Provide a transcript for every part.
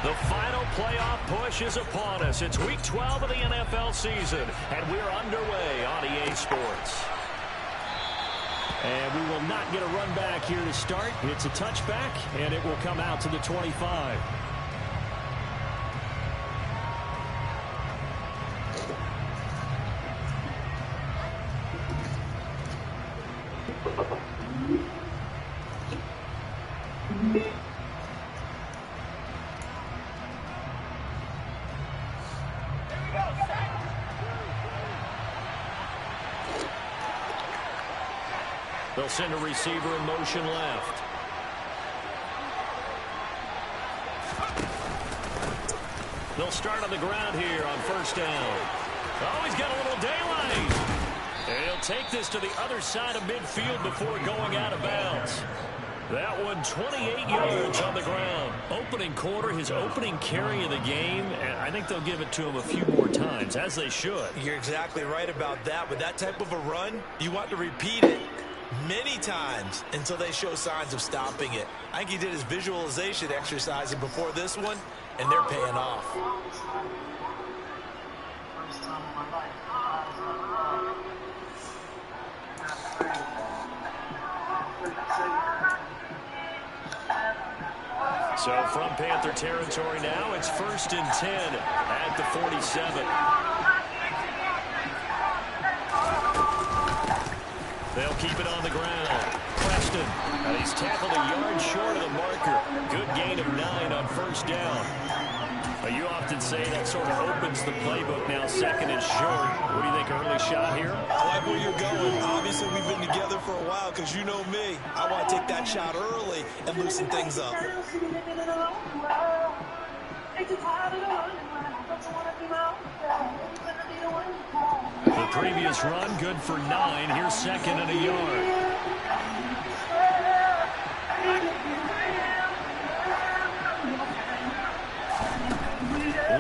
The final playoff push is upon us. It's week 12 of the NFL season, and we're underway on EA Sports. And we will not get a run back here to start. It's a touchback, and it will come out to the 25. They'll send a receiver in motion left. They'll start on the ground here on first down. Oh, he's got a little daylight. And he'll take this to the other side of midfield before going out of bounds. That one 28 yards on the ground. Opening quarter, his opening carry of the game, and I think they'll give it to him a few more times, as they should. You're exactly right about that. With that type of a run, you want to repeat it many times until they show signs of stopping it. I think he did his visualization exercising before this one, and they're paying off. So from Panther territory now, it's 1st and 10 at the 47. They'll keep it on the ground. Preston, and he's tackled a yard short of the marker. Good gain of 9 on first down. You often say that sort of opens the playbook now, 2nd and short. What do you think, early shot here? I like where you're going. Obviously, we've been together for a while because you know me. I want to take that shot early and loosen things up. The previous run, good for 9. Here's 2nd and a yard.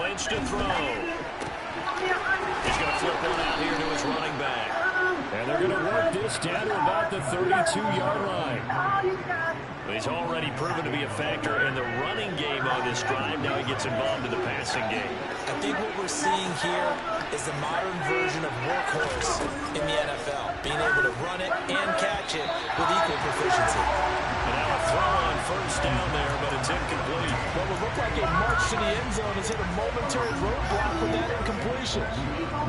Lynch to throw. He's going to flip one out here to his running back. And they're going to work this down to about the 32-yard line. He's already proven to be a factor in the running game on this drive. Now he gets involved in the passing game. I think what we're seeing here is the modern version of workhorse in the NFL. Being able to run it and catch it with equal proficiency. And now a throw on first down there, but it's incomplete. What would look like a march to the end zone has hit a momentary roadblock with that incompletion.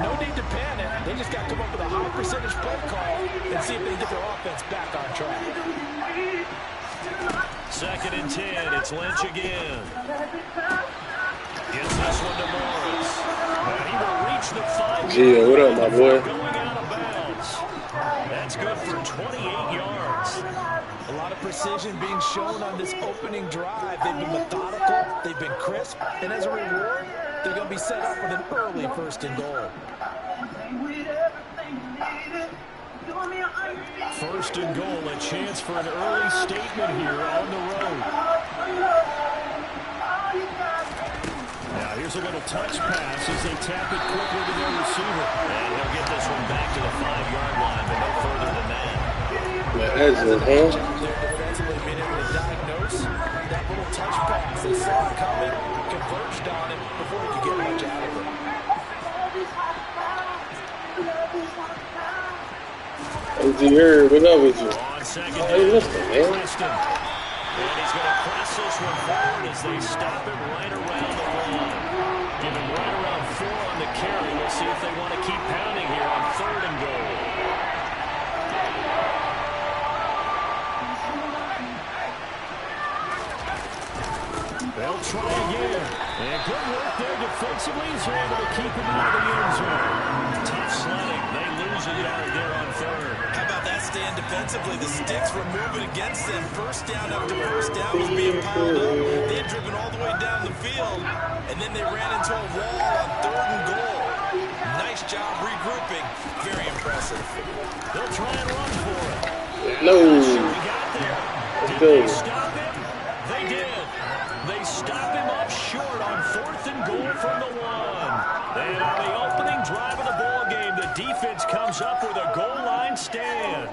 No need to panic. They just got to come up with a high percentage play call and see if they can get their offense back on track. 2nd and 10. It's Lynch again. Gets this one to Morris. And he will reach the 5. Gee, what up, my boy? Going out of bounds. That's good for 28 yards. A lot of precision being shown on this opening drive. They've been methodical. They've been crisp. And as a reward, they're going to be set up with an early 1st and goal. 1st and goal, a chance for an early statement here on the road. Now here's a little touch pass as they tap it quickly to their receiver. And he'll get this one back to the 5-yard line, but no further than that. That's it, huh? They're defensively being able to diagnose that little touch pass. They saw it coming, converged on it before he could get much out of it. What's up with you? On second Hey, down, listen, man. Preston. And he's going to press this one forward as they stop him right around the line. Give him right around 4 on the carry. We'll see if they want to keep pounding here on 3rd and goal. They'll try again. And good work there defensively as they're able to keep him out of the end zone. Tough sledding. They lose a yard there on 3rd. How about that stand defensively? The sticks were moving against them. First down after first down was being piled up. They had driven all the way down the field, and then they ran into a wall on 3rd and goal. Nice job regrouping. Very impressive. They'll try and run for it. No. He got there. Did they stop him? They did. They stop him up short on 4th and goal from the 1. And on the opening drive of the ball game, the defense comes up with a goal line stand.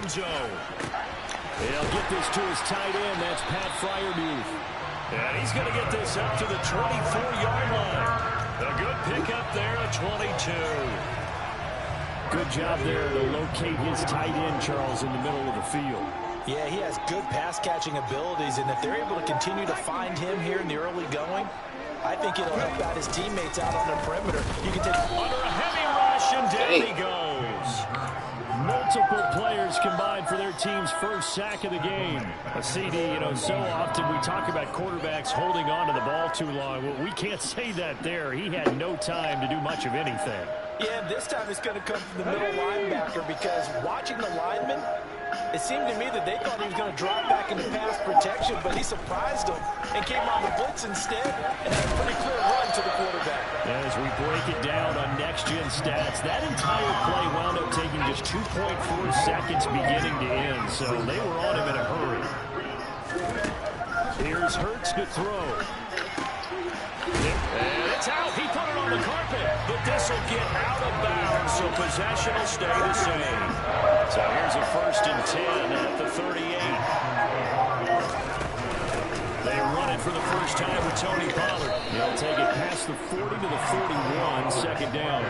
end zone. He'll get this to his tight end. That's Pat Fryermuth. And he's going to get this up to the 24-yard line. A good pickup there at 22. Good job there to locate his tight end, Charles, in the middle of the field. Yeah, he has good pass-catching abilities, and if they're able to continue to find him here in the early going, I think it'll help out his teammates out on the perimeter. You can take under a heavy rush, and down he goes. Multiple players combined for their team's first sack of the game. A CD, so often we talk about quarterbacks holding on to the ball too long. Well, we can't say that there. He had no time to do much of anything. Yeah, this time it's going to come from the middle linebacker because watching the lineman, it seemed to me that they thought he was going to drop back into pass protection, but he surprised them and came on the blitz instead and had a pretty clear run to the quarterback. As we break it down on next-gen stats, that entire play wound up taking just 2.4 seconds beginning to end, so they were on him in a hurry. Here's Hurts to throw. And it's out. He put it on the carpet, but this will get out of bounds, so possession will stay the same. So here's a 1st and 10 at the 38. They run it for the first time with Tony Pollard. He'll take it past the 40 to the 41, 2nd down.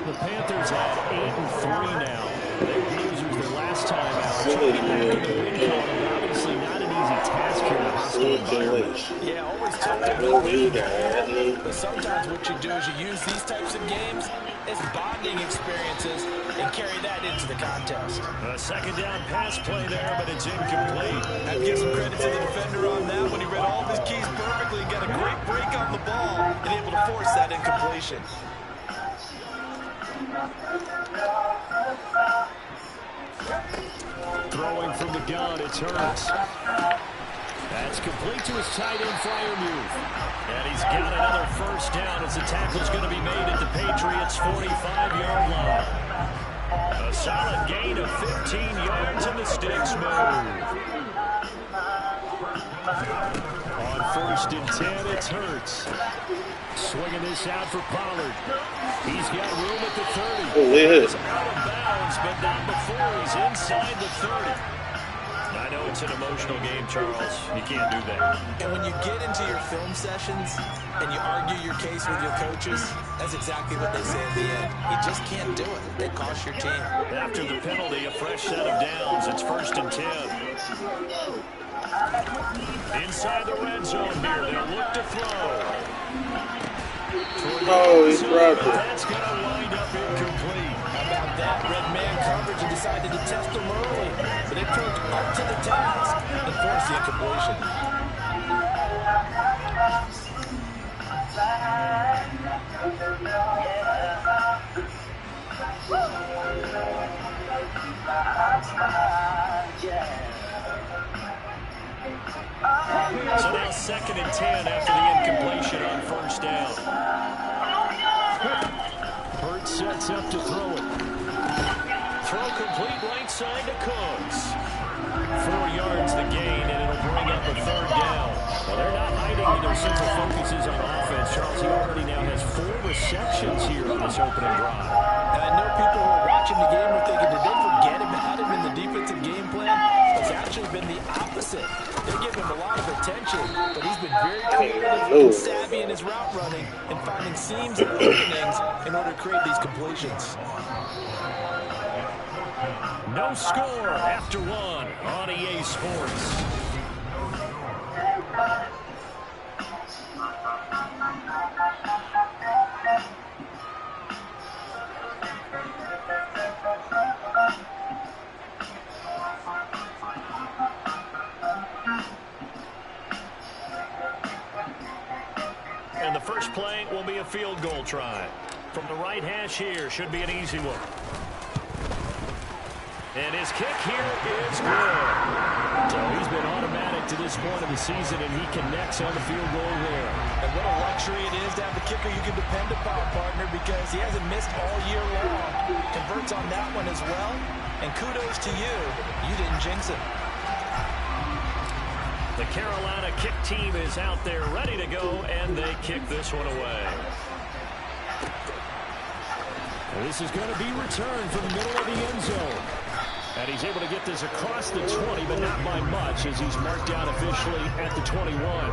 The Panthers had 8-3 now. They were losers the last time out. Trying to get back in the win column, obviously not an easy task here in a hostile environment. Yeah, always tough to win, but sometimes what you do is you use these types of games as bonding experiences and carry that into the contest. A 2nd down pass play there, but it's incomplete. I have to give some credit to the defender on that when he read all of his keys perfectly, got a great break on the ball, and able to force that incompletion. Throwing from the gun, it's Hurts. That's complete to his tight end, Fryermuth. And he's got another 1st down as the tackle's going to be made at the Patriots' 45-yard line. A solid gain of 15 yards and the sticks move. On 1st and 10, it's Hurts. Swinging this out for Pollard. He's got room at the 30. He's out of bounds, but not before he's inside the 30. I know it's an emotional game, Charles. You can't do that. And when you get into your film sessions and you argue your case with your coaches, that's exactly what they say at the end. You just can't do it. They cost your team. After the penalty, a fresh set of downs. It's 1st and 10. Inside the red zone here. They'll look to throw. Oh, he's dropped it. That's going to wind up incomplete. How about that? Red man coverage and decided to test him early. But they proved up to the task and forced the incompletion. So now 2nd and 10 after the incompletion on 1st down. Hurts sets up to throw it. Throw complete right side to Cooks. 4 yards the gain, and it'll bring up a 3rd down. Well, they're not hiding their central focuses on offense. Charles, he already now has 4 receptions here on this opening drive. And I know people who are watching the game are thinking, did they forget about him in the defensive game plan? It's actually been the opposite. They give him a lot of attention, but he's been very creative and savvy in his route running and finding seams and openings in order to create these completions. No score after 1 on EA Sports. And the first play will be a field goal try. From the right hash here, should be an easy one. And his kick here is good. So he's been automatic to this point of the season, and he connects on the field goal there. And what a luxury it is to have a kicker you can depend upon, partner, because he hasn't missed all year long. Converts on that one as well. And kudos to you. You didn't jinx him. The Carolina kick team is out there ready to go, and they kick this one away. This is going to be returned from the middle of the end zone. And he's able to get this across the 20, but not by much, as he's marked down officially at the 21.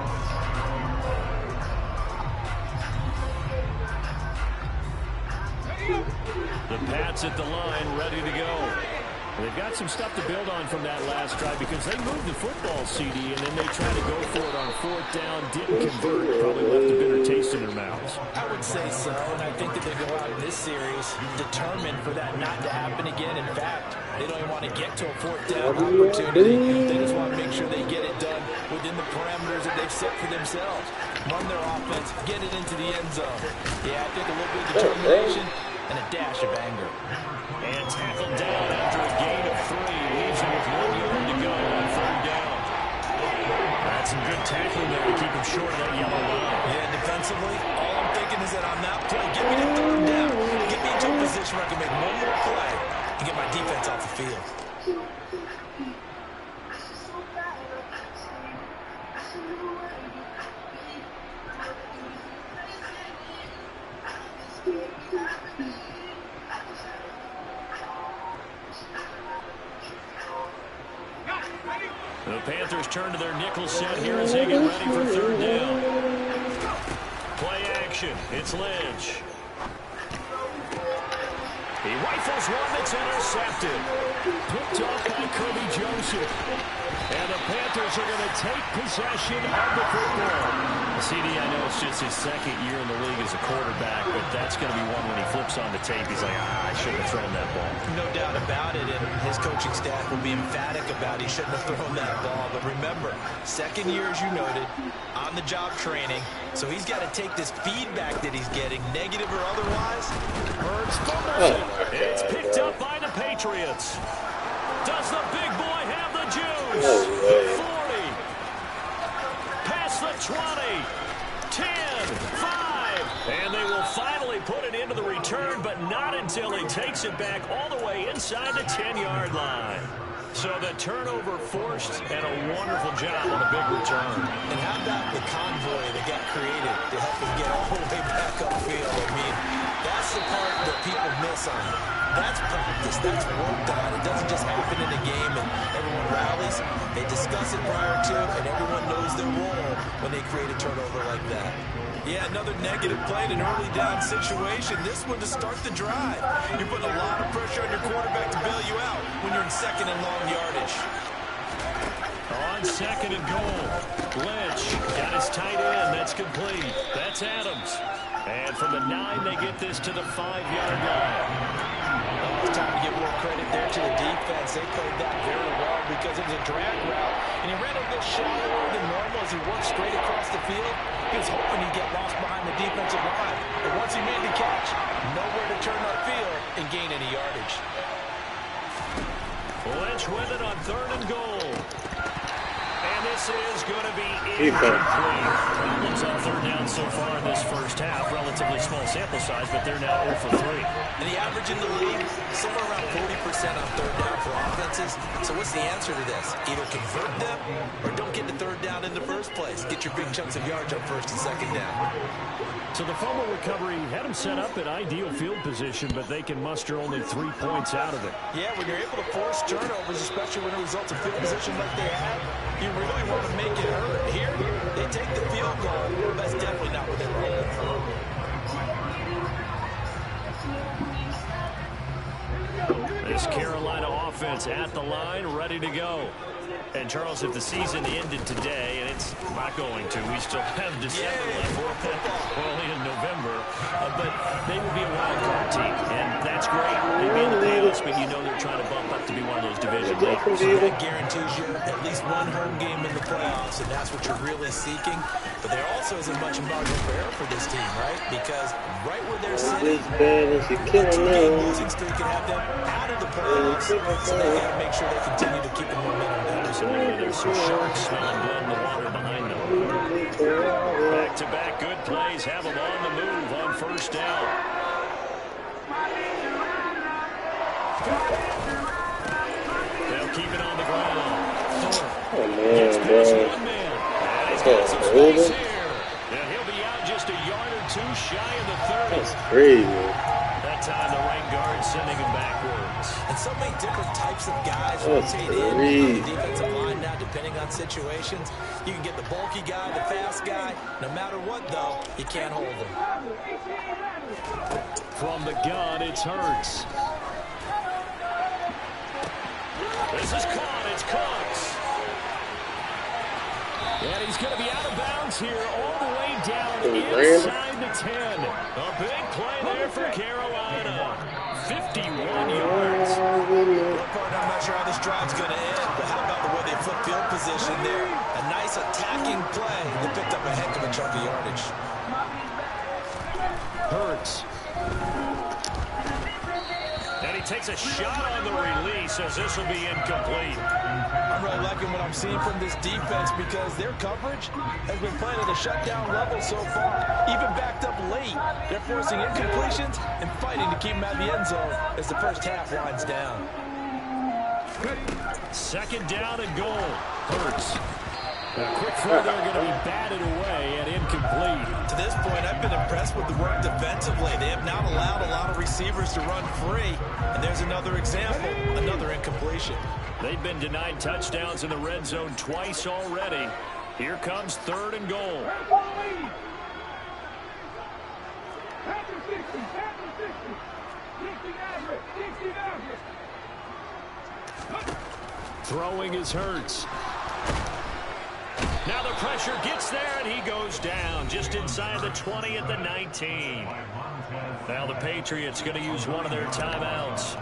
The Pats at the line, ready to go. They've got some stuff to build on from that last drive because they moved the football, CD, and then they tried to go for it on 4th down, didn't convert, probably left a bitter taste in their mouths. I would say so, and I think that they go out in this series determined for that not to happen again. In fact, they don't even want to get to a 4th down opportunity. They just want to make sure they get it done within the parameters that they've set for themselves. Run their offense, get it into the end zone. Yeah, I think a little bit of determination and a dash of anger. And tackled down after a gain of 3. Leaves him with 1 yard to go on 3rd down. That's some good tackling there to keep him short of that yellow line. Yeah, defensively, all I'm thinking is that on that play, get me to 3rd down. Get me into a position where I can make one more play and get my defense off the field. The Panthers turn to their nickel set here as they get ready for 3rd down. Play action. It's Lynch. He rifles one that's intercepted. Picked off by Kirby Joseph. And the Panthers are going to take possession of the football. CD, I know it's just his 2nd year in the league as a quarterback, but that's going to be one when he flips on the tape. He's like, I shouldn't have thrown that ball. No doubt about it, and his coaching staff will be emphatic about he shouldn't have thrown that ball. But remember, 2nd year, as you noted, on-the-job training, so he's got to take this feedback that he's getting, negative or otherwise. Birds fumbles it. It's picked up by the Patriots. Does the big boy have the juice? 40. Past the 20. 10. 5. And they will finally put it into the return, but not until he takes it back all the way inside the 10-yard line. So the turnover forced and a wonderful job on a big return. And how about the convoy that got created to help him get all the way back upfield? I mean, that's the part that people miss on it. That's practice. That's worked on. It doesn't just happen in a game and everyone rallies. They discuss it prior to, and everyone knows their role when they create a turnover like that. Yeah, another negative play in an early down situation. This one to start the drive. You're putting a lot of pressure on your quarterback to bail you out when you're in 2nd and long yardage. On 2nd and goal, Lynch got his tight end. That's complete. That's Adams. And from the 9, they get this to the 5-yard line. It's time to give more credit there to the defense. They played that very well because it was a drag route, and he ran a little shallower than normal as he worked straight across the field. He was hoping he'd get lost behind the defensive line, but once he made the catch, nowhere to turn upfield and gain any yardage. Lynch with it on 3rd and goal. And this is going to be incomplete. Problems on 3rd down so far in this first half. Relatively small sample size, but they're now 0 for 3. And the average in the league, somewhere around 40% on 3rd down for offenses. So what's the answer to this? Either convert them or don't get to 3rd down in the first place. Get your big chunks of yards on 1st and 2nd down. So the fumble recovery had them set up in ideal field position, but they can muster only 3 points out of it. Yeah, when you're able to force turnovers, especially when it results in field position like they have, you really want to make it hurt. Here, they take the field goal. That's definitely not what they were hoping for. This Carolina offense at the line, ready to go. And, Charles, if the season ended today, and it's not going to, we still have December left, only in November, but they will be a wild card team, and that's great. They'd be in the playoffs, but you know they're trying to bump up to be one of those division leaders. That guarantees you at least one home game in the playoffs, and that's what you're really seeking. But there also isn't much margin for error for this team, right? Because right where they're sitting, a 2-game losing streak can have them out of the playoffs, so they got to make sure they continue to keep the momentum down. There's some sharks smelling blood in the water behind them. Back-to-back good plays have them on the move on 1st down. They'll keep it on the ground. Oh, man, bro. And he's got some space here. And he'll be out just a yard or 2 shy of the 30. That's crazy. That time the right guard sending him backwards. And so many different types of guys rotate in on the defensive line now, depending on situations. You can get the bulky guy, the fast guy. No matter what, though, you can't hold him. From the gun, it's Hurts. This is caught. It's Cooks. And he's going to be out of bounds here all the way down inside the 10. A big play there for Carolina. 51 yards. I'm not sure how this drive's going to end, but how about the way they flip field position there? A nice attacking play. They picked up a heck of a chunk of yardage. Hurts. And he takes a shot on the release as this will be incomplete. I'm really liking what I'm seeing from this defense because their coverage has been playing at a shutdown level so far. Even backed up late, they're forcing incompletions and fighting to keep them out of the end zone as the first half winds down. Second down and goal. Hurts. A quick throw there going to be batted away and incomplete. To this point, I've been impressed with the work defensively. They have not allowed a lot of receivers to run free. And there's another example, another incompletion. They've been denied touchdowns in the red zone twice already. Here comes third and goal. Throwing is Hurts. Now the pressure gets there, and he goes down just inside the 20 at the 19. Now the Patriots going to use one of their timeouts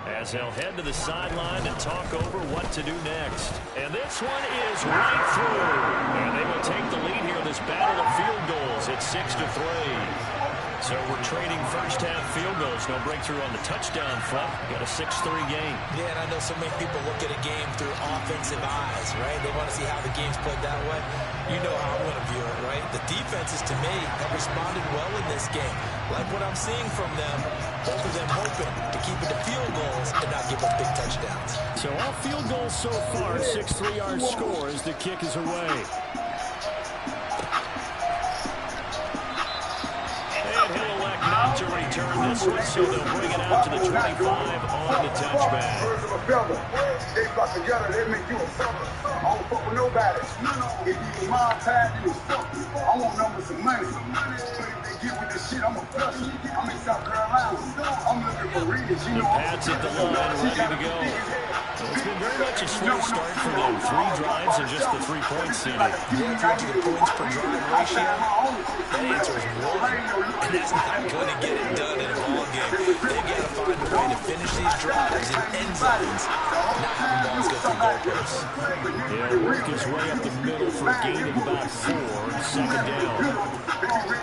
as they'll head to the sideline and talk over what to do next. And this one is right through. And they will take the lead here in this battle of field goals at 6-3. So we're trading first-half field goals. No breakthrough on the touchdown front. Got a 6-3 game. Yeah, and I know so many people look at a game through offensive eyes, right? They want to see how the game's played that way. You know how I'm going to view it, right? The defenses, to me, have responded well in this game. Like what I'm seeing from them, both of them hoping to keep it to field goals and not give up big touchdowns. So all field goals so far, 6 3-yard scores. The kick is away. To return this one, so they'll bring it out to the 25 on the touchback. They got together, they make you a sucker. I don't fuck with nobody. If you mind time, then it's fuck. I want numbers and money. But if they get with this shit, I'm a flush. I'm in South Carolina. I'm looking for readers. The Pats at the line, ready to go. It's been very much a slow start for them. 3 drives and just the 3 points in it. The points per drive ratio, that answer is 1. And that's not going to get it done in a ball game. They've got to find a way to finish these drives in end zones, not having balls go through goalposts. Yeah, work his way up the middle for a gain of about 4. Second down.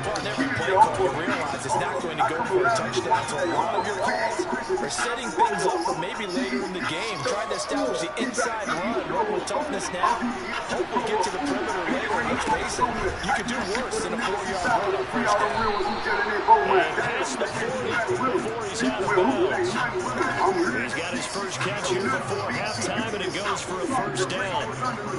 On every play call, you realize it's not going to go for a touchdown. So a lot of your calls are setting things up for maybe later in the game. Trying to establish the inside run, run with toughness now. Hopefully get to the perimeter later. Let's face it, you could do worse than a 4-yard run on first down. And past the 40 before he's out of bounds. He's got his first catch here before halftime, and it goes for a first down.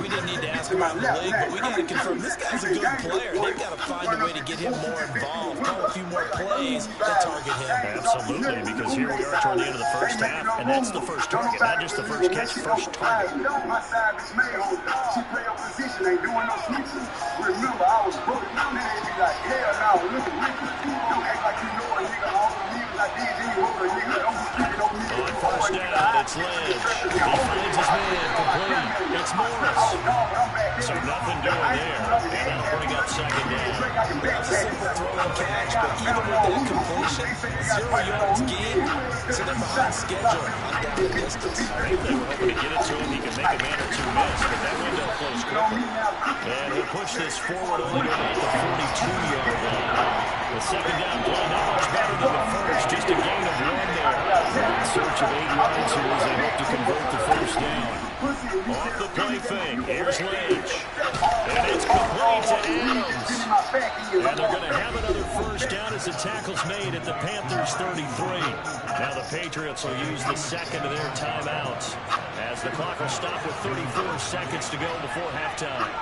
We didn't need to ask about the league, but we got to confirm this guy's a good player. They've got to find a way to get him more involved, call a few more plays that target him. Absolutely, because here we are toward the end of the first half, and that's the first target, not just the first catch, first target. My side is made on. She play your position, ain't doing no switching. Remember, I was broke. Now they be like, hell no, look at Ricky. Don't act like you know a nigga. All the niggas like these, you know a nigga. Don't be speaking on me. On first down, it's Lynch. He finds his man complete. It's Morris. So nothing doing there. And that'll bring up second down. That's a simple throw and catch, but even with that completion, 0 yards gained, so they're behind schedule on down the distance. I think they were hoping to get it to him. He can make a man or two miss, but that window closed quickly. And he'll push this forward only going at the 42-yard line. The second down play not much better than the first, just a gain of 1 there. In search of 8 yards here as they hope to convert the first down. Off the play fake, here's Lynch. And it's complete to Adams. And they're going to have another first down as the tackle's made at the Panthers' 33. Now the Patriots will use the second of their timeouts as the clock will stop with 34 seconds to go before halftime.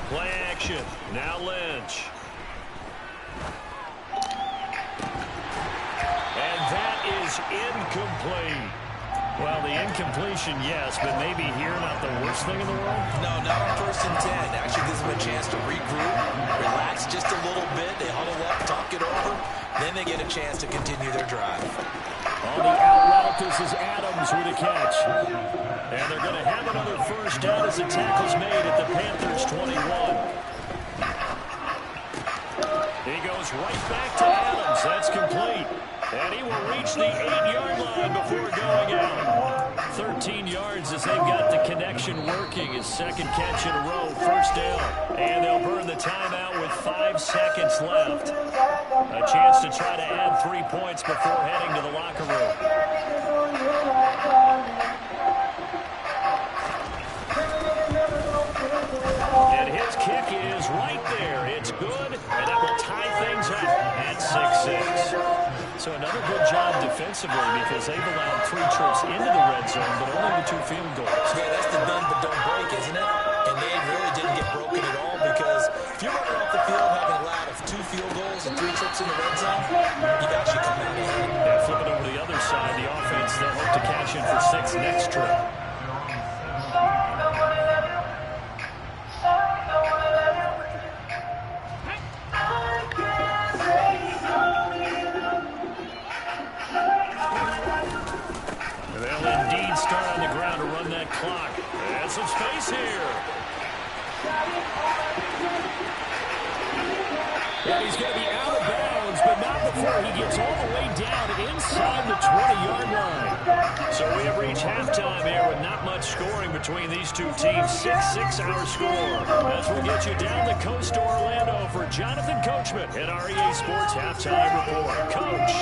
Play action. Now Lynch. incomplete. Well, the incompletion, yes, but maybe here not the worst thing in the world? No, not on 1st and 10. Actually gives them a chance to regroup, relax just a little bit. They huddle up, talk it over. Then they get a chance to continue their drive. On the out route, this is Adams with a catch. And they're going to have another first down as the tackle's made at the Panthers' 21. He goes right back to Adams. That's complete. And he will reach the 8-yard line before going out. 13 yards as they've got the connection working. His second catch in a row, first down. And they'll burn the timeout with 5 seconds left. A chance to try to add 3 points before heading to the locker room. And his kick is right there. It's good, and that will tie things up at 6-6. So another good job defensively because they've allowed 3 trips into the red zone, but only the 2 field goals. Yeah, that's the bend but don't break, isn't it? And they really didn't get broken at all because if you're running off the field having allowed 2 field goals and 3 trips in the red zone, you've actually come out ahead. Yeah, flipping over to the other side, the offense, they'll hope to cash in for 6 next trip. Clock. And some space here. And he's going to be out of bounds, but not before he gets all the way down inside the 20-yard line. So we have reached halftime here with not much scoring between these two teams. 6-6 our score. As we'll get you down the coast to Orlando for Jonathan Coachman at our EA Sports Halftime Report. Coach.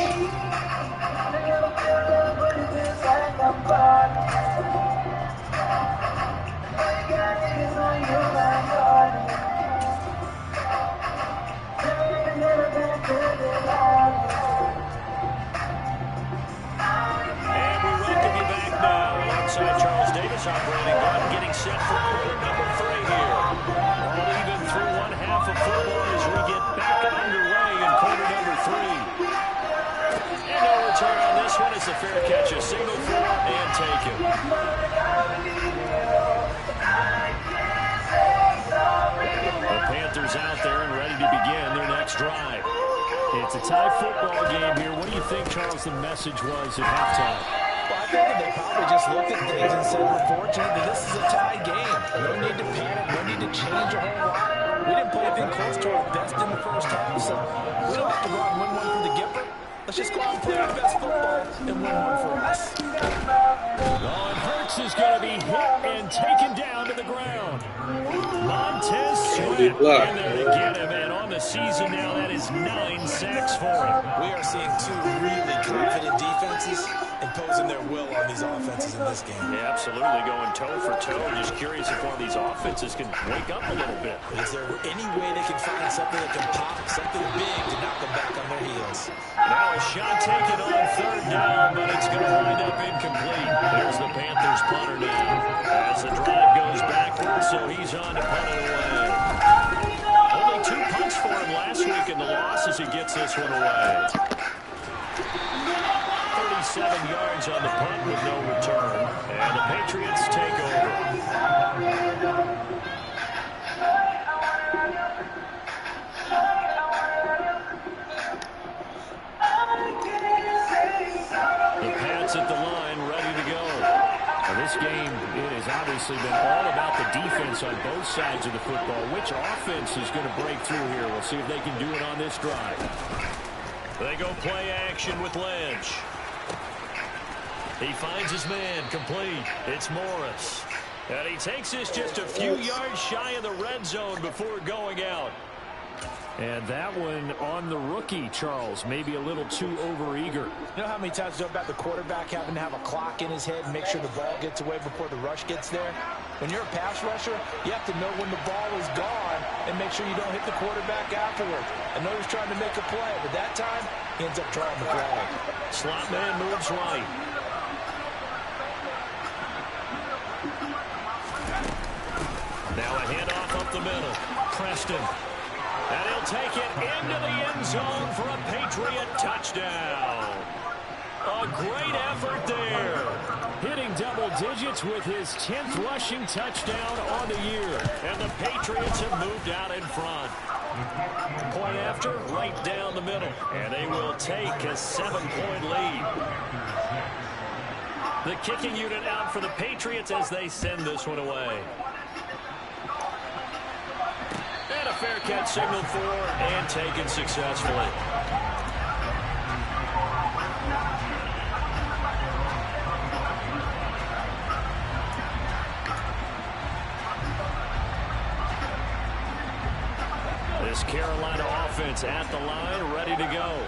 Operating gun, getting set for quarter number 3 here. All even through one half of football as we get back underway in quarter number 3. And no return on this one. It's a fair catch, a single for and taken. The Panthers out there and ready to begin their next drive. It's a tie football game here. What do you think, Charles, the message was at halftime? Well, I think that they probably just looked at things and said, unfortunately, this is a tie game. No need to panic. No need to change a whole lot. We didn't play anything close to our best in the first half, so we don't have to go out and win one for the Gipper. Let's just go out and play our best football and win one for us. Oh, and Hurts is going to be hit and taken down to the ground. Montez Sweat in there to get him, and on the season now, that is 9 sacks for him. We are seeing 2 really confident defenses imposing their will on these offenses in this game. Yeah, absolutely, going toe for toe. Just curious if one of these offenses can wake up a little bit. Is there any way they can find something that can pop, something big to knock them back on their heels? Now a shot taken on 3rd down, but it's going to wind up incomplete. There's the Panthers punter now as the drive goes backwards, so he's on to punt it away. Only 2 punts for him last week in the loss as he gets this one away. 37 yards on the punt with no return. And the Patriots take over. The Pats at the line, ready to go. Now this game, it has obviously been all about the defense on both sides of the football. Which offense is going to break through here? We'll see if they can do it on this drive. They go play action with Lynch. He finds his man, complete. It's Morris. And he takes this just a few yards shy of the red zone before going out. And that one on the rookie, Charles, maybe a little too overeager. You know how many times you know about the quarterback having to have a clock in his head and make sure the ball gets away before the rush gets there? When you're a pass rusher, you have to know when the ball is gone and make sure you don't hit the quarterback afterwards. I know he's trying to make a play, but that time, he ends up drawing the flag. Slot man moves right. Now a handoff up the middle. Preston. And he'll take it into the end zone for a Patriot touchdown. A great effort there. Hitting double digits with his 10th rushing touchdown on the year. And the Patriots have moved out in front. Point after, right down the middle. And they will take a 7-point lead. The kicking unit out for the Patriots as they send this one away. And a fair catch signaled for and taken successfully. This Carolina offense at the line, ready to go.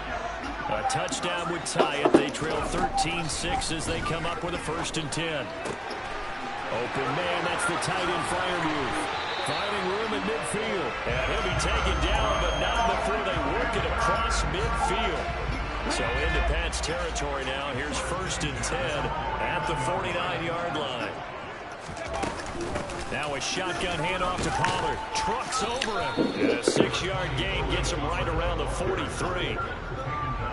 A touchdown would tie it. They trail 13-6 as they come up with a 1st and 10. Open man, that's the tight end Freiermuth. Finding room in midfield. And he'll be taken down, but not before they work it across midfield. So into Pat's territory now. Here's 1st and 10 at the 49-yard line. Now a shotgun handoff to Pollard. Trucks over him. And a 6-yard gain gets him right around the 43.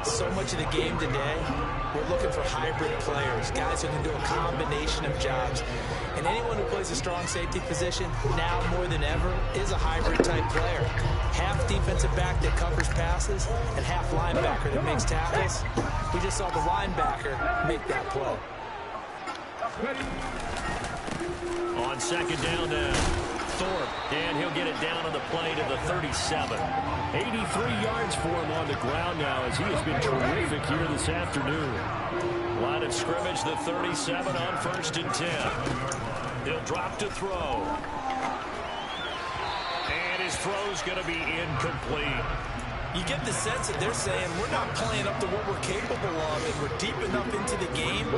So much of the game today, we're looking for hybrid players, guys who can do a combination of jobs. And anyone who plays a strong safety position, now more than ever, is a hybrid-type player. Half defensive back that covers passes, and half linebacker that makes tackles. We just saw the linebacker make that play. On 2nd down now, Thorpe, and he'll get it down on the play to the 37. 83 yards for him on the ground now as he has been terrific here this afternoon. Line of scrimmage, the 37 on 1st and 10. He'll drop to throw. And his throw's going to be incomplete. You get the sense that they're saying we're not playing up to what we're capable of, and we're deep enough into the game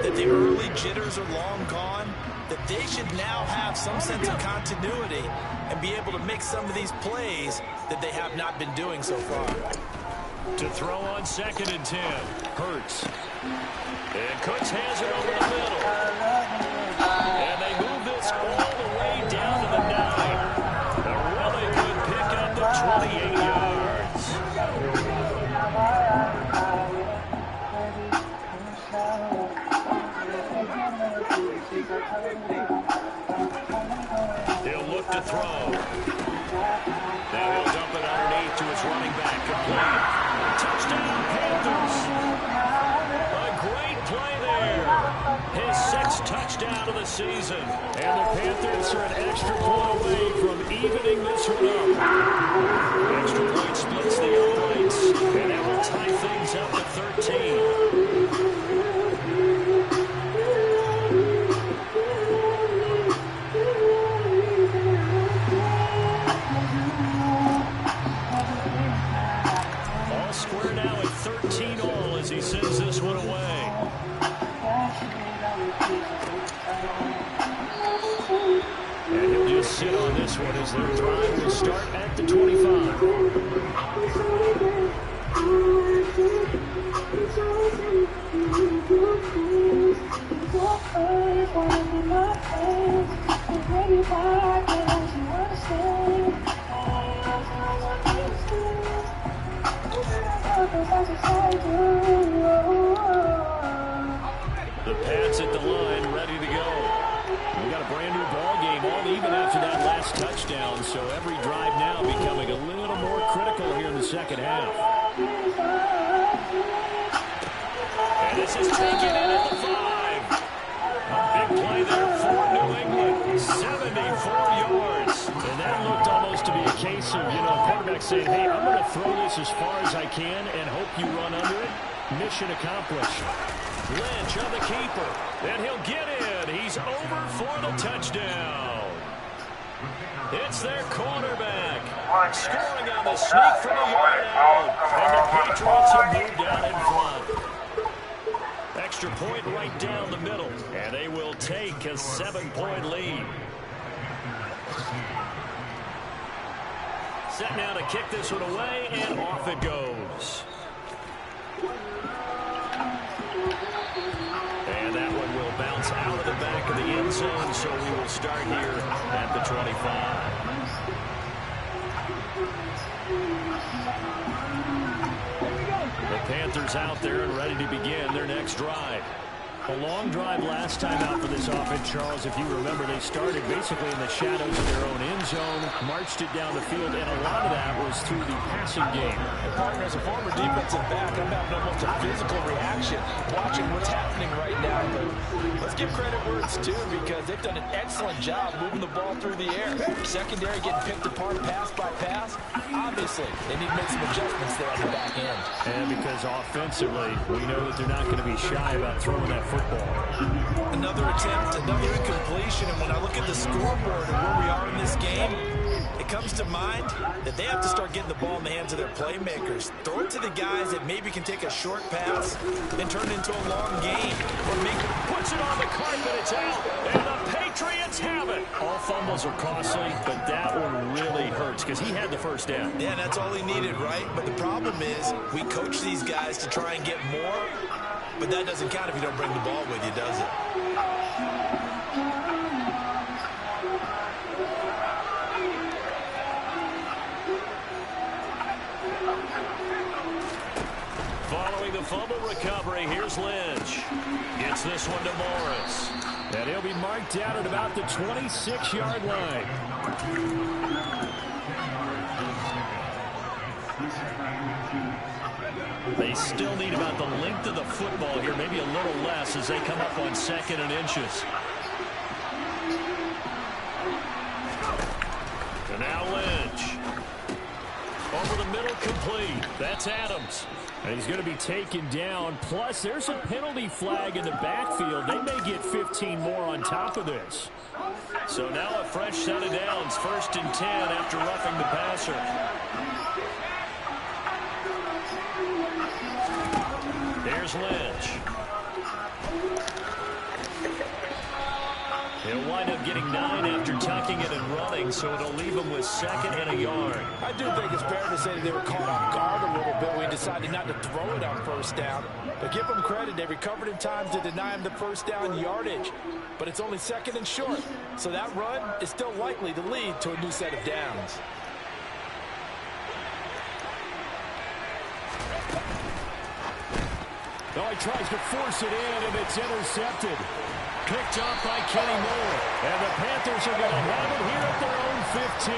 that the early jitters are long gone, that they should now have some sense of continuity and be able to make some of these plays that they have not been doing so far. To throw on 2nd and 10, Hurts. And Cooks has it over the middle. And they move this all the way down to the 9. A really good pickup of 28 yards. He'll look to throw. Now he'll dump it underneath to his running back. Complete. Touchdown, Panthers. A great play there. His 6th touchdown of the season. And the Panthers are an extra point away from evening this one up. Extra point splits the All-Whites. And that will tie things up to 13. Square now at 13 all as he sends this one away. And he'll just sit on this one as their drive will start at the 25. The Pats at the line, ready to go. We got a brand new ball game, all even after that last touchdown. So every drive now becoming a little more critical here in the second half. And this is taken in at the 5. A big play there for New England. 74 yards. And that looked almost to be a case of, quarterback saying, hey, I'm going to throw this as far as I can and hope you run under it. Mission accomplished. Lynch on the keeper. And he'll get in. He's over for the touchdown. It's their quarterback. Scoring on the sneak from the yard out. And the Patriots have moved down in front. Extra point right down the middle. And they will take a 7-point lead. Set now to kick this one away, and off it goes. And that one will bounce out of the back of the end zone, so we will start here at the 25. The Panthers out there and ready to begin their next drive. A long drive last time out for this offense, Charles. If you remember, they started basically in the shadows of their own end zone, marched it down the field, and a lot of that was through the passing game. And partner, as a former defensive back, I'm having almost a physical reaction watching what's happening right now. But let's give credit where it's due, because they've done an excellent job moving the ball through the air. Secondary getting picked apart pass by pass. Obviously, they need to make some adjustments there on the back end. And because offensively, we know that they're not going to be shy about throwing that football. Another attempt, another incompletion, and when I look at the scoreboard and where we are in this game, it comes to mind that they have to start getting the ball in the hands of their playmakers. Throw it to the guys that maybe can take a short pass and turn it into a long game. Or Puts it on the carpet, it's out, and the Patriots have it. All fumbles are costly, but that one really hurts because he had the first down. yeah, that's all he needed, right? But the problem is we coach these guys to try and get more, but that doesn't count if you don't bring the ball with you, does it? Following the fumble recovery, here's Lynch. Gets this one to Morris. And he'll be marked down at about the 26-yard line. They still need about the length of the football here, maybe a little less as they come up on 2nd and inches. And now Lynch. Over the middle, complete. That's Adams. And he's going to be taken down. Plus, there's a penalty flag in the backfield. They may get 15 more on top of this. So now a fresh set of downs. 1st and 10 after roughing the passer. There's Lynch. He'll wind up getting 9 after tucking it and running, so it'll leave him with 2nd and a yard. I do think it's fair to say that they were caught off guard a little bit when he decided not to throw it on 1st down. But give them credit, they recovered in time to deny him the 1st down yardage. But it's only 2nd and short, so that run is still likely to lead to a new set of downs. Oh, he tries to force it in, and it's intercepted. Picked up by Kenny Moore. And the Panthers are going to have it here at their own 15.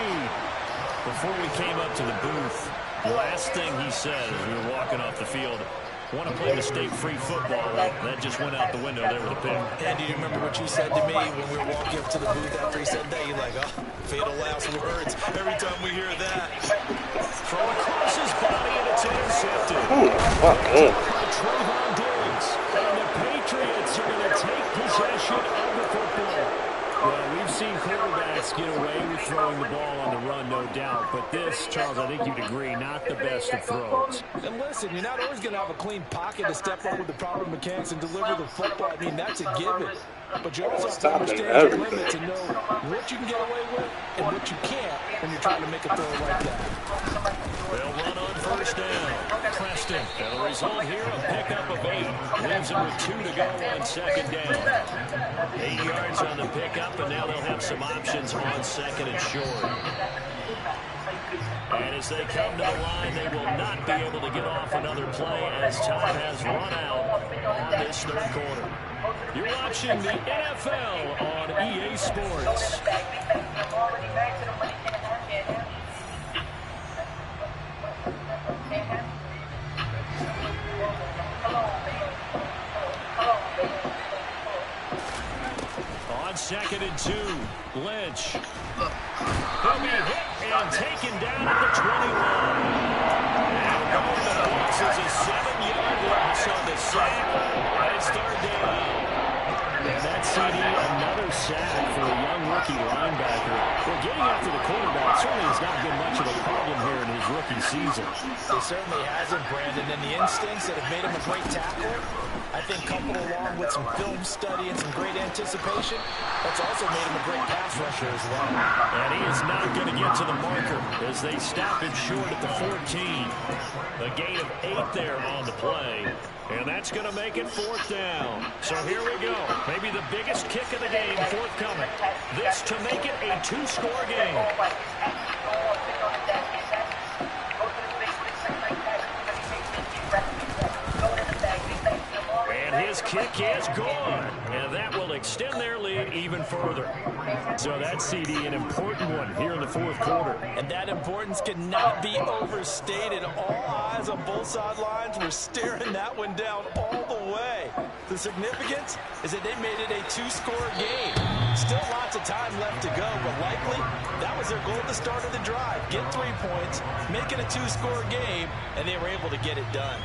Before we came up to the booth, the last thing he said as we were walking off the field, want to play mistake-free football. That just went out the window there with a pick. Andy, do you remember what you said to me when we were walking up to the booth after he said that? You're like, oh, fatal last words. Every time we hear that. Throw across his body, and it's intercepted. Trayvon Diggs. And the Patriots are going to take possession of the football. Well, we've seen quarterbacks get away with throwing the ball on the run, no doubt. But this, Charles, I think you'd agree, not the best of throws. And listen, you're not always going to have a clean pocket to step up with the proper mechanics and deliver the football. I mean, that's a given. But you also have to understand your limits and know what you can get away with and what you can't when you're trying to make a throw like that. They'll run on 1st down. Preston. And the result here, a pickup of 8. Leaves them with 2 to go on 2nd down. 8 yards on the pickup, and now they'll have some options on 2nd and short. And as they come to the line, they will not be able to get off another play as time has run out on this 3rd quarter. You're watching the NFL on EA Sports. On 2nd and 2, Lynch. He'll be hit and taken down at the 21. And going to the box is a 7-yard loss on the sack. And it's 3rd down. And that CD, another sack for a young rookie linebacker. Well, getting after the quarterback certainly has not been much of a problem here in his rookie season. It certainly hasn't, Brandon. And the instincts that have made him a great tackler, I think coupled along with some film study and some great anticipation, that's also made him a great pass rusher as well. And he is not going to get to the marker as they stop him short at the 14. A gain of 8 there on the play. And that's going to make it 4th down. So here we go. Maybe the biggest kick of the game forthcoming. This to make it a 2-score game. kick is good, and that will extend their lead even further. So that CD, an important one here in the fourth quarter. And that importance cannot be overstated. All eyes on both sidelines were staring that one down all the way. The significance is that they made it a two-score game. Still lots of time left to go, but likely that was their goal at the start of the drive. Get 3 points, make it a two-score game, and they were able to get it done.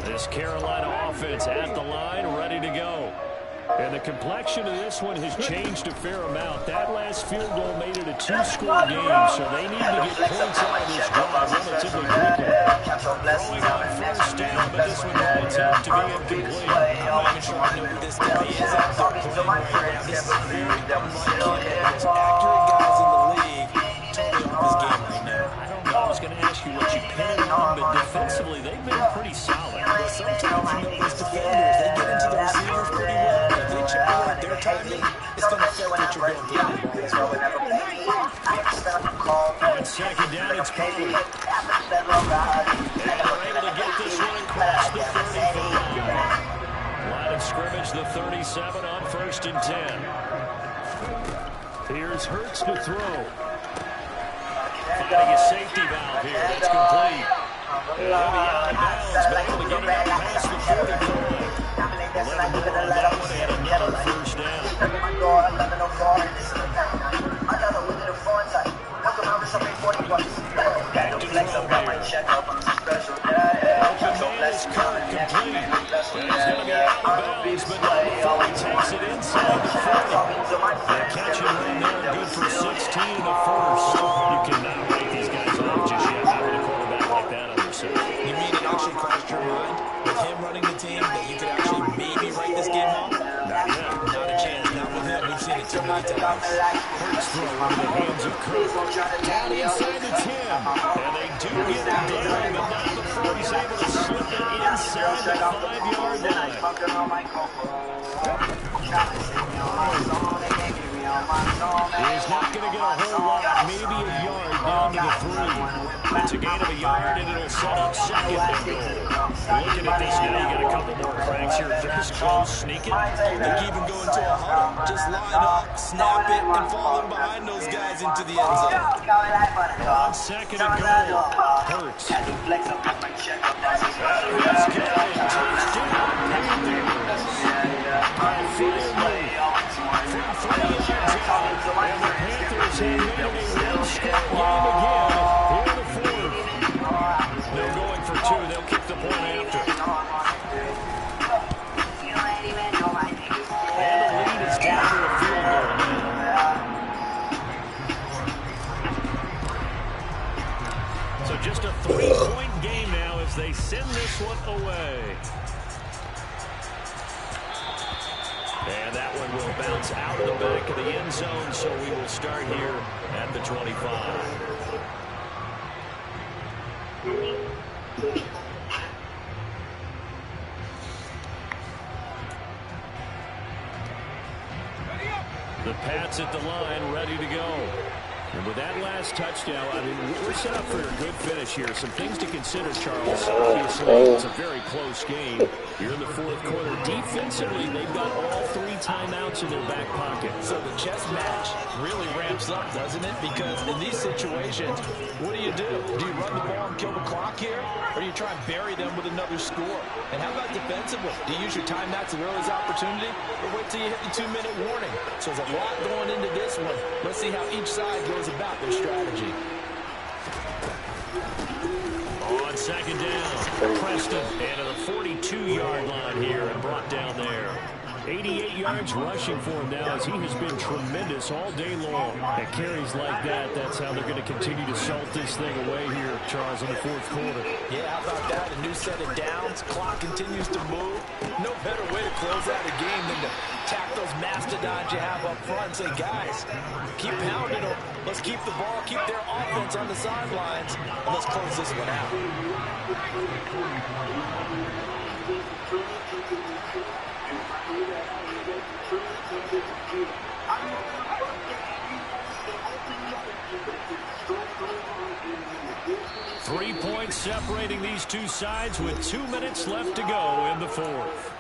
This Carolina offense at the line, ready to go. And the complexion of this one has changed a fair amount. That last field goal made it a two-score game, so they need to get points out of this drive relatively quickly. Throwing on first down, but this one winds up to be incomplete. I'm not even sure I know who this guy is out there playing right now. This is very unlike him. The most accurate guys in the league. Totally off his game right now. I don't know. I was going to ask you what you pin it on, but defensively, they've been pretty solid. But sometimes, you know, these defenders, they get into the receivers pretty well. If they check out their timing, it's going to affect what you're going to do. On second down, it's Pollard. And they're able to get this one across the 35. Line of scrimmage, the 37 on 1st and 10. Here's Hurts to throw. Finding a safety valve here. It's complete. And he'll be out of bounds, but able to get it out past the 45. 11 more on that one and another first down. Back to throw here. Open man is Kirk, complete. And he's going to be out of bounds, but not before he takes it inside the 40. The catch and run there, good for 16 in the first. You cannot write these guys off just yet having a quarterback like that on their side. You mean it actually crossed your mind with him running the team that you could actually maybe write this game off? Not yet. Not a chance. Not with him. We've seen it too many times. Hurts throw into the hands of Kirk. Down inside the 10. And they do get it down, but not before he's able to slip it inside the 5-yard line. He's not going to get a whole lot, maybe a yard down to the 3. It's a gain of a yard, and it'll set up second and goal. Looking at this now, you got a couple more cracks here. This close, sneaking. They can even go into a huddle. Just line up, snap it, and fall in behind those guys into the end zone. On second and goal, Hurts. That is good. Touchdown, Panthers. Finally, from 3 yards out, and the Panthers have made it a one-score game again here in the fourth. They're going for 2. They'll kick the point after. And the lead is down to a field goal now. So just a 3-point game now as they send this one away. And that one will bounce out of the back of the end zone, so we will start here at the 25. The Pats at the line, ready to go. And with that last touchdown, I mean, we're set up for a good finish here. Some things to consider, Charles. Obviously, it's a very close game. You're in the fourth quarter. Defensively, they've got all 3 timeouts in their back pocket. So the chess match really ramps up, doesn't it? Because in these situations, what do? Do you run the ball and kill the clock here? Or do you try and bury them with another score? And how about defensively? Do you use your timeouts at earliest opportunity? Or wait till you hit the 2-minute warning? So there's a lot going into this one. Let's see how each side goes about their strategy. On second down, Preston into the 42-yard line here and brought down there. 88 yards rushing for him now as he has been tremendous all day long. At carries like that, that's how they're going to continue to salt this thing away here, Charles, in the fourth quarter. Yeah, how about that? A new set of downs. Clock continues to move. No better way to close out a game than to tap those mastodons you have up front and say, guys, keep pounding them. Let's keep the ball, keep their offense on the sidelines, and let's close this one out. Three points separating these two sides with 2 minutes left to go in the fourth.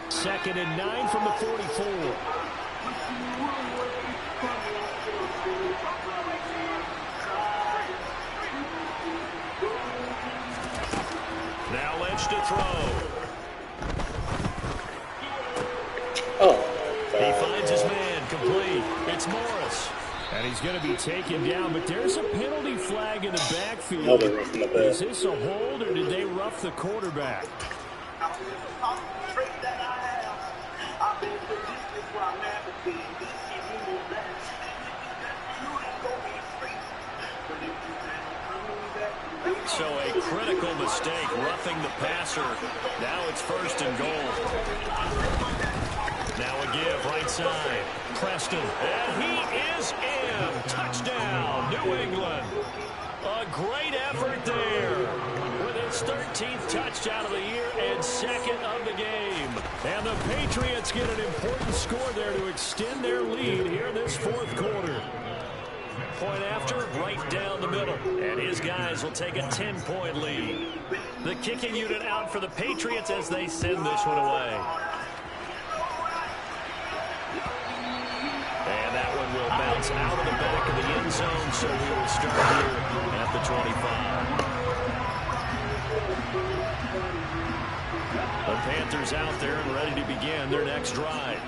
Second and 9 from the 44. Now Lynch to throw. He finds his man, complete. It's Morris. And he's going to be taken down, but there's a penalty flag in the backfield. Is this a hold, or did they rough the quarterback? So a critical mistake, roughing the passer. Now it's first and goal. Now a give, right side. Preston, and he is in. Touchdown, New England. A great effort there with his 13th touchdown of the year and second of the game. And the Patriots get an important score there to extend their lead here in this fourth quarter. Point after, right down the middle. And his guys will take a 10-point lead. The kicking unit out for the Patriots as they send this one away. And that one will bounce out of the back of the end zone, so we will start here at the 25. The Panthers out there and ready to begin their next drive.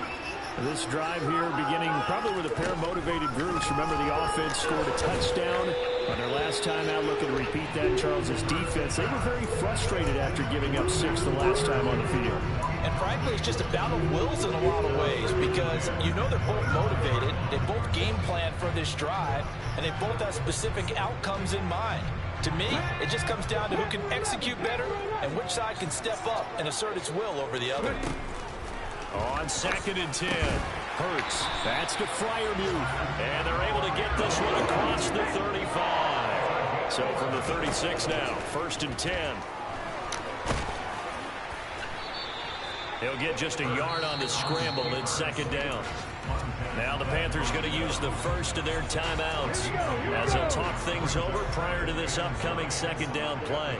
This drive here beginning probably with a pair of motivated groups. Remember, the offense scored a touchdown on their last time out. Looking to repeat that in Charles's defense. They were very frustrated after giving up 6 the last time on the field. And frankly, it's just a battle of wills in a lot of ways, because you know they're both motivated. They both game plan for this drive, and they both have specific outcomes in mind. To me, it just comes down to who can execute better and which side can step up and assert its will over the other. On second and 10, Hurts. That's to Freiermuth. And they're able to get this one across the 35. So from the 36 now, first and 10. He'll get just a yard on the scramble in second down. Now the Panthers going to use the first of their timeouts as they'll talk things over prior to this upcoming second down play.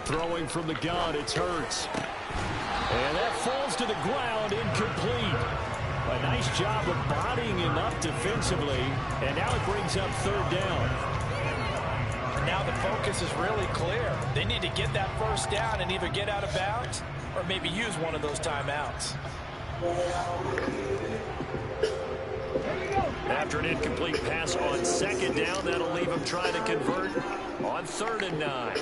Throwing from the gun, it's Hurts. And that falls to the ground, incomplete. A nice job of bodying him up defensively, and now it brings up third down. Now the focus is really clear. They need to get that first down and either get out of bounds or maybe use one of those timeouts. After an incomplete pass on second down, that'll leave him trying to convert on third and 9.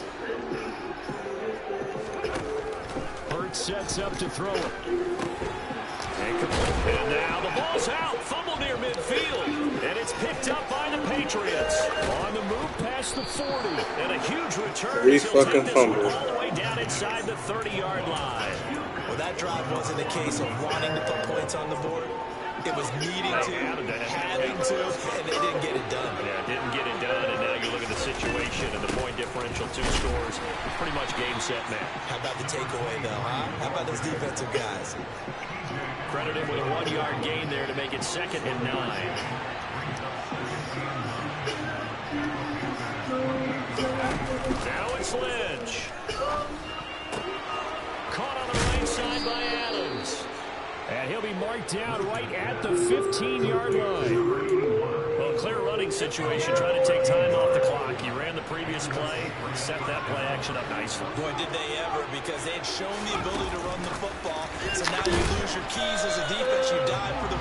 Hurts sets up to throw it. And now the ball's out. Fumble near midfield. And it's picked up by the Patriots. On the move past the 40. And a huge return. Three fucking fumbles. All the way down inside the 30-yard line. Well, that drive wasn't a case of wanting to put points on the board. It was needing to, having to, and they didn't get it done. Yeah, didn't get it done, and now you look at the situation and the point differential, 2 scores, pretty much game, set, match. How about the takeaway, though, huh? How about those defensive guys? Credit him with a 1-yard gain there to make it second and 9. Now it's Lynch. Caught on the right side by Adams. And he'll be marked down right at the 15-yard line. Well, clear running situation, trying to take time off the clock. He ran the previous play, set that play action up nicely. Boy, did they ever, because they had shown the ability to run the football. So now you lose your keys as a defense. You dive for the